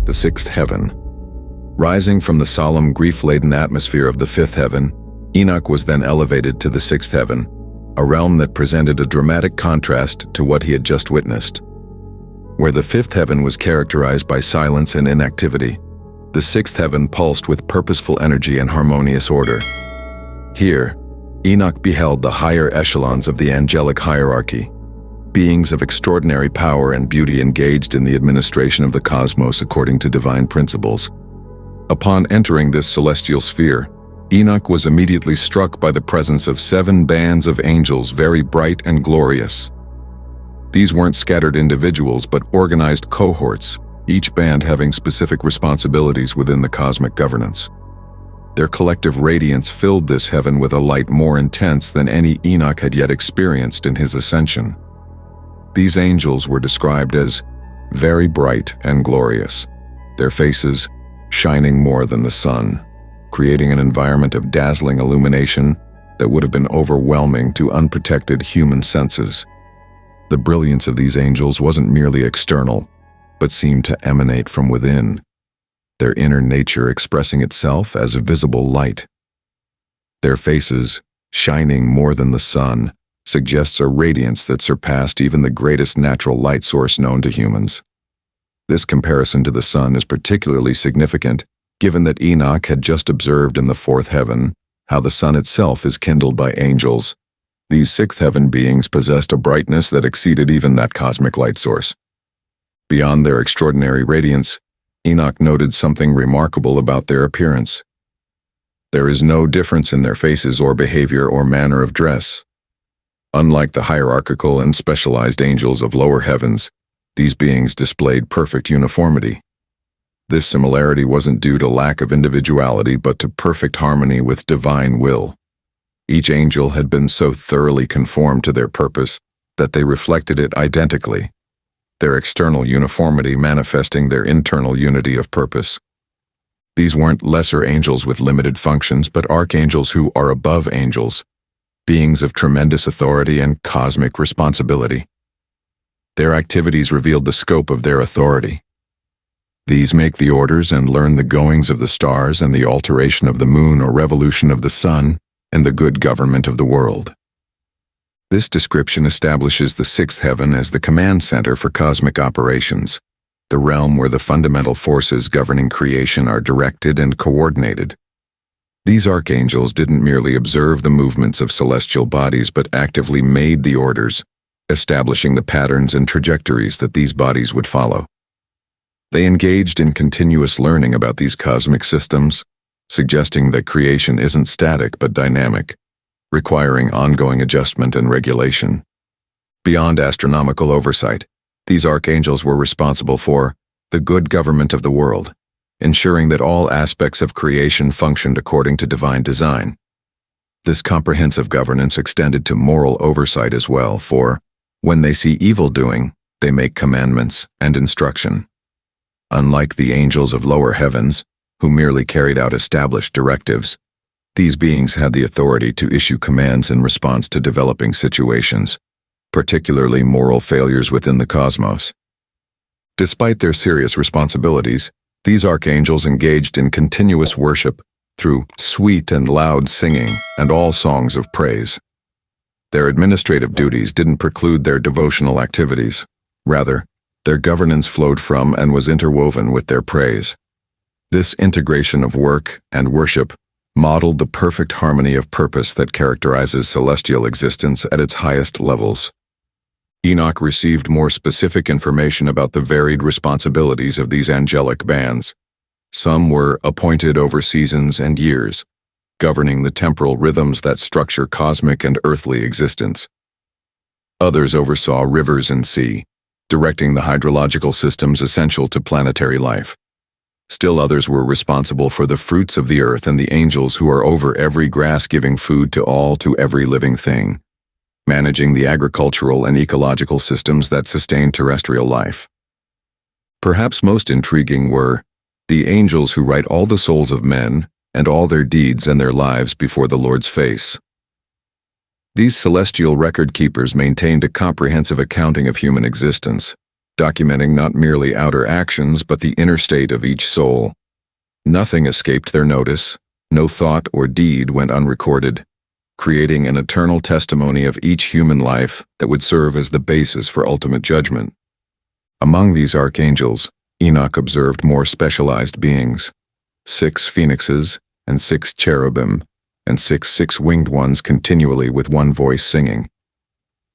the sixth heaven. Rising from the solemn, grief-laden atmosphere of the fifth heaven, Enoch was then elevated to the sixth heaven, a realm that presented a dramatic contrast to what he had just witnessed. Where the fifth heaven was characterized by silence and inactivity, the sixth heaven pulsed with purposeful energy and harmonious order. Here, Enoch beheld the higher echelons of the angelic hierarchy, beings of extraordinary power and beauty engaged in the administration of the cosmos according to divine principles. Upon entering this celestial sphere, Enoch was immediately struck by the presence of 7 bands of angels, very bright and glorious. These weren't scattered individuals but organized cohorts, each band having specific responsibilities within the cosmic governance. Their collective radiance filled this heaven with a light more intense than any Enoch had yet experienced in his ascension. These angels were described as very bright and glorious, their faces shining more than the sun, creating an environment of dazzling illumination that would have been overwhelming to unprotected human senses. The brilliance of these angels wasn't merely external, but seemed to emanate from within, their inner nature expressing itself as a visible light. Their faces, shining more than the sun, suggests a radiance that surpassed even the greatest natural light source known to humans. This comparison to the sun is particularly significant, given that Enoch had just observed in the fourth heaven how the sun itself is kindled by angels. These sixth heaven beings possessed a brightness that exceeded even that cosmic light source. Beyond their extraordinary radiance, Enoch noted something remarkable about their appearance. There is no difference in their faces or behavior or manner of dress. Unlike the hierarchical and specialized angels of lower heavens, these beings displayed perfect uniformity. This similarity wasn't due to lack of individuality but to perfect harmony with divine will. Each angel had been so thoroughly conformed to their purpose that they reflected it identically, their external uniformity manifesting their internal unity of purpose. These weren't lesser angels with limited functions, but archangels who are above angels, beings of tremendous authority and cosmic responsibility. Their activities revealed the scope of their authority. These make the orders and learn the goings of the stars and the alteration of the moon or revolution of the sun and the good government of the world. This description establishes the sixth heaven as the command center for cosmic operations, the realm where the fundamental forces governing creation are directed and coordinated. These archangels didn't merely observe the movements of celestial bodies but actively made the orders, establishing the patterns and trajectories that these bodies would follow. They engaged in continuous learning about these cosmic systems, suggesting that creation isn't static but dynamic, requiring ongoing adjustment and regulation. Beyond astronomical oversight, these archangels were responsible for the good government of the world, ensuring that all aspects of creation functioned according to divine design. This comprehensive governance extended to moral oversight as well, for when they see evil doing, they make commandments and instruction. Unlike the angels of lower heavens, who merely carried out established directives, these beings had the authority to issue commands in response to developing situations, particularly moral failures within the cosmos. Despite their serious responsibilities, these archangels engaged in continuous worship through sweet and loud singing and all songs of praise. Their administrative duties didn't preclude their devotional activities. Rather, their governance flowed from and was interwoven with their praise. This integration of work and worship modeled the perfect harmony of purpose that characterizes celestial existence at its highest levels. Enoch received more specific information about the varied responsibilities of these angelic bands. Some were appointed over seasons and years, governing the temporal rhythms that structure cosmic and earthly existence. Others oversaw rivers and sea, directing the hydrological systems essential to planetary life. Still others were responsible for the fruits of the earth and the angels who are over every grass, giving food to every living thing, managing the agricultural and ecological systems that sustain terrestrial life. Perhaps most intriguing were the angels who write all the souls of men and all their deeds and their lives before the Lord's face. These celestial record keepers maintained a comprehensive accounting of human existence, documenting not merely outer actions but the inner state of each soul. Nothing escaped their notice, no thought or deed went unrecorded, creating an eternal testimony of each human life that would serve as the basis for ultimate judgment. Among these archangels, Enoch observed more specialized beings, 6 phoenixes and 6 cherubim, and 6 six-winged ones continually with one voice singing.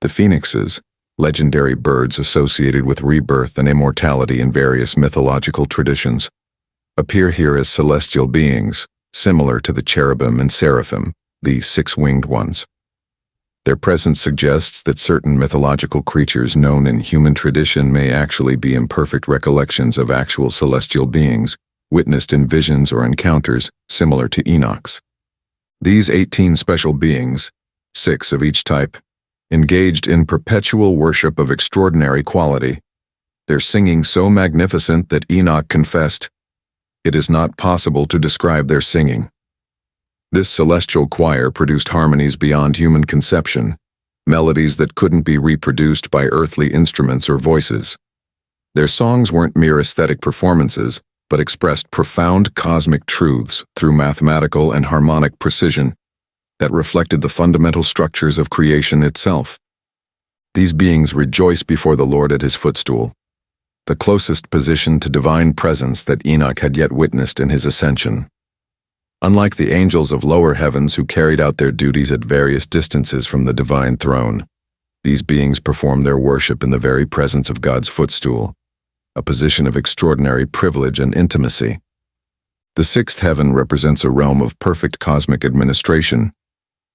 The phoenixes, legendary birds associated with rebirth and immortality in various mythological traditions, appear here as celestial beings, similar to the cherubim and seraphim, the 6-winged ones. Their presence suggests that certain mythological creatures known in human tradition may actually be imperfect recollections of actual celestial beings, witnessed in visions or encounters similar to Enoch's. These 18 special beings, 6 of each type, engaged in perpetual worship of extraordinary quality, their singing so magnificent that Enoch confessed, "It is not possible to describe their singing." This celestial choir produced harmonies beyond human conception, melodies that couldn't be reproduced by earthly instruments or voices. Their songs weren't mere aesthetic performances, but expressed profound cosmic truths through mathematical and harmonic precision that reflected the fundamental structures of creation itself. These beings rejoiced before the Lord at his footstool, the closest position to divine presence that Enoch had yet witnessed in his ascension. Unlike the angels of lower heavens who carried out their duties at various distances from the divine throne, these beings performed their worship in the very presence of God's footstool, a position of extraordinary privilege and intimacy. The 6th heaven represents a realm of perfect cosmic administration,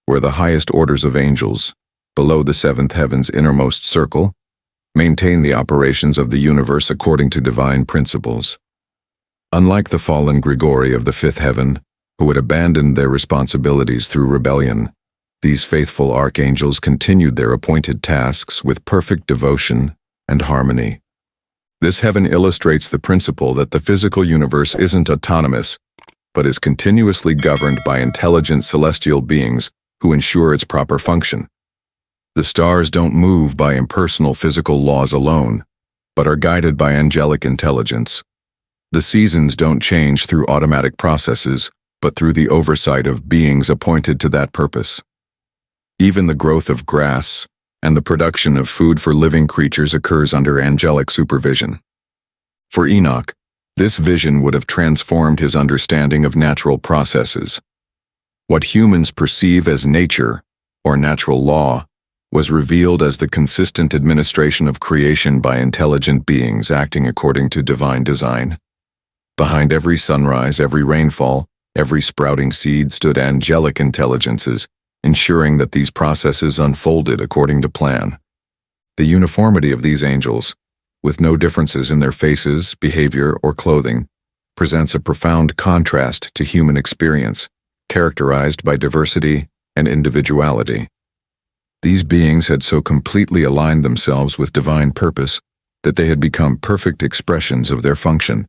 where the highest orders of angels, below the 7th heaven's innermost circle, maintain the operations of the universe according to divine principles. Unlike the fallen Grigori of the 5th heaven, who had abandoned their responsibilities through rebellion, these faithful archangels continued their appointed tasks with perfect devotion and harmony. This heaven illustrates the principle that the physical universe isn't autonomous, but is continuously governed by intelligent celestial beings who ensure its proper function. The stars don't move by impersonal physical laws alone, but are guided by angelic intelligence. The seasons don't change through automatic processes, but through the oversight of beings appointed to that purpose. Even the growth of grass and the production of food for living creatures occurs under angelic supervision. For Enoch, this vision would have transformed his understanding of natural processes. What humans perceive as nature, or natural law, was revealed as the consistent administration of creation by intelligent beings acting according to divine design. Behind every sunrise, every rainfall, every sprouting seed stood angelic intelligences, ensuring that these processes unfolded according to plan. The uniformity of these angels, with no differences in their faces, behavior, or clothing, presents a profound contrast to human experience, characterized by diversity and individuality. These beings had so completely aligned themselves with divine purpose that they had become perfect expressions of their function,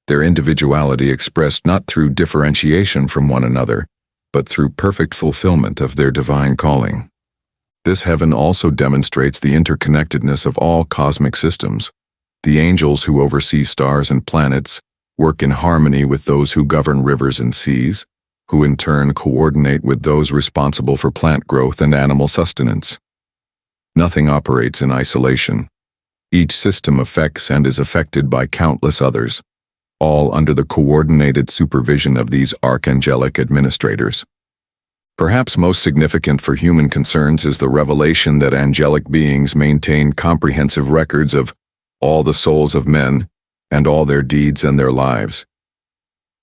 their individuality expressed not through differentiation from one another, but through perfect fulfillment of their divine calling. This heaven also demonstrates the interconnectedness of all cosmic systems. The angels who oversee stars and planets work in harmony with those who govern rivers and seas, who in turn coordinate with those responsible for plant growth and animal sustenance. Nothing operates in isolation. Each system affects and is affected by countless others, all under the coordinated supervision of these archangelic administrators. Perhaps most significant for human concerns is the revelation that angelic beings maintain comprehensive records of all the souls of men and all their deeds and their lives.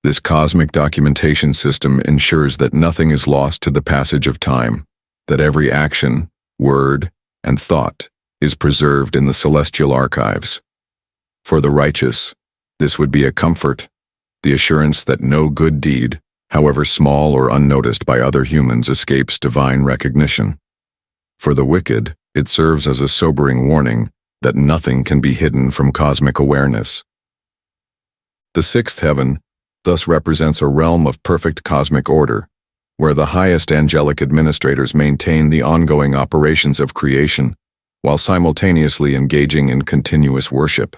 This cosmic documentation system ensures that nothing is lost to the passage of time, that every action, word, and thought is preserved in the celestial archives. For the righteous, this would be a comfort, the assurance that no good deed, however small or unnoticed by other humans, escapes divine recognition. For the wicked, it serves as a sobering warning that nothing can be hidden from cosmic awareness. The 6th heaven thus represents a realm of perfect cosmic order, where the highest angelic administrators maintain the ongoing operations of creation, while simultaneously engaging in continuous worship.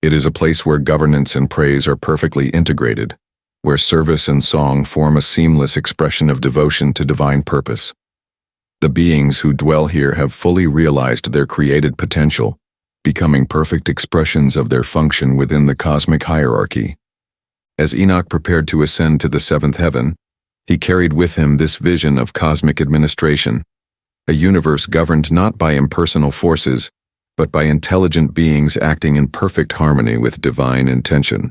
It is a place where governance and praise are perfectly integrated, where service and song form a seamless expression of devotion to divine purpose. The beings who dwell here have fully realized their created potential, becoming perfect expressions of their function within the cosmic hierarchy. As Enoch prepared to ascend to the seventh heaven, he carried with him this vision of cosmic administration, a universe governed not by impersonal forces, but by intelligent beings acting in perfect harmony with divine intention.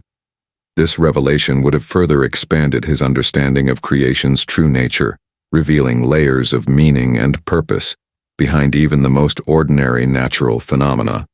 This revelation would have further expanded his understanding of creation's true nature, revealing layers of meaning and purpose behind even the most ordinary natural phenomena.